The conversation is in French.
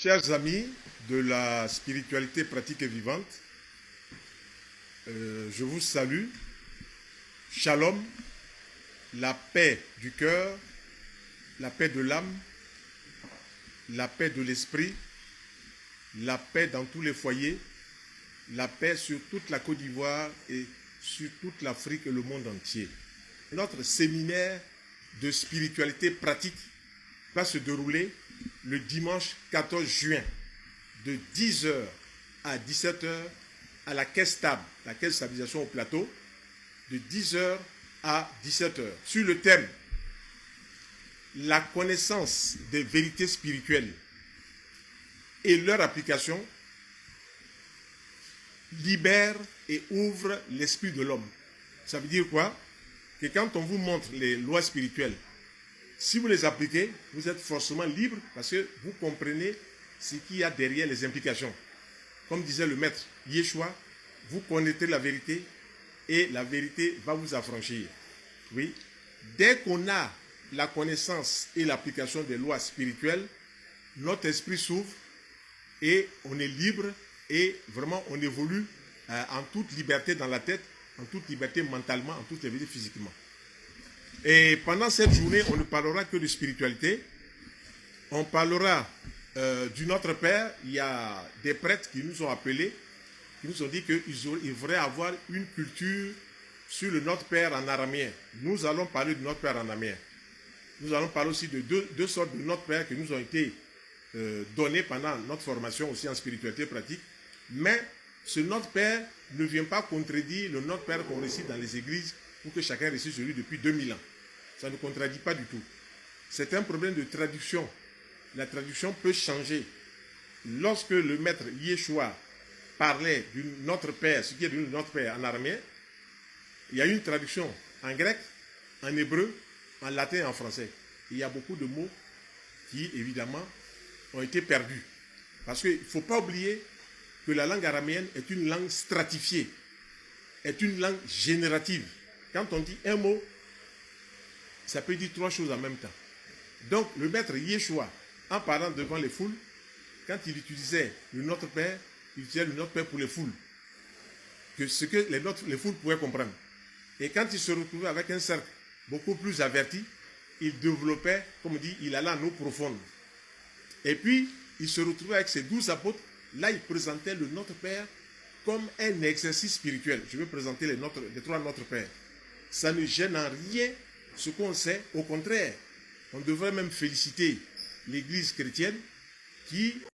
Chers amis de la spiritualité pratique et vivante, je vous salue. Shalom, la paix du cœur, la paix de l'âme, la paix de l'esprit, la paix dans tous les foyers, la paix sur toute la Côte d'Ivoire et sur toute l'Afrique et le monde entier. Notre séminaire de spiritualité pratique va se dérouler le dimanche 14 juin de 10h à 17h à la caisse stable, la caisse de stabilisation au plateau, de 10h à 17h, sur le thème la connaissance des vérités spirituelles et leur application libère et ouvre l'esprit de l'homme. Ça veut dire quoi? Que quand on vous montre les lois spirituelles, si vous les appliquez, vous êtes forcément libre parce que vous comprenez ce qu'il y a derrière les implications. Comme disait le maître Yeshua, vous connaîtrez la vérité et la vérité va vous affranchir. Oui. Dès qu'on a la connaissance et l'application des lois spirituelles, notre esprit s'ouvre et on est libre et vraiment on évolue en toute liberté dans la tête, en toute liberté mentalement, en toute liberté physiquement. Et pendant cette journée, on ne parlera que de spiritualité. On parlera du Notre Père. Il y a des prêtres qui nous ont appelés, qui nous ont dit qu'ils voudraient avoir une culture sur le Notre Père en araméen. Nous allons parler du Notre Père en araméen. Nous allons parler aussi de deux sortes de Notre Père qui nous ont été donnés pendant notre formation aussi en spiritualité pratique. Mais ce Notre Père ne vient pas contredire le Notre Père qu'on récite dans les églises pour que chacun récite celui depuis 2000 ans. Ça ne contredit pas du tout. C'est un problème de traduction. La traduction peut changer. Lorsque le maître Yeshua parlait du Notre Père, ce qui est devenu Notre Père en araméen, il y a une traduction en grec, en hébreu, en latin et en français. Il y a beaucoup de mots qui, évidemment, ont été perdus. Parce qu'il ne faut pas oublier que la langue araméenne est une langue stratifiée, est une langue générative. Quand on dit un mot, ça peut dire trois choses en même temps. Donc, le maître Yeshua, en parlant devant les foules, quand il utilisait le Notre Père, il utilisait le Notre Père pour les foules. Ce que les foules pouvaient comprendre. Et quand il se retrouvait avec un cercle beaucoup plus averti, il développait, comme on dit, il allait en eau profonde. Et puis, il se retrouvait avec ses 12 apôtres. Là, il présentait le Notre Père comme un exercice spirituel. Je vais présenter les trois Notre Père. Ça ne gêne en rien ce qu'on sait. Au contraire, on devrait même féliciter l'Église chrétienne qui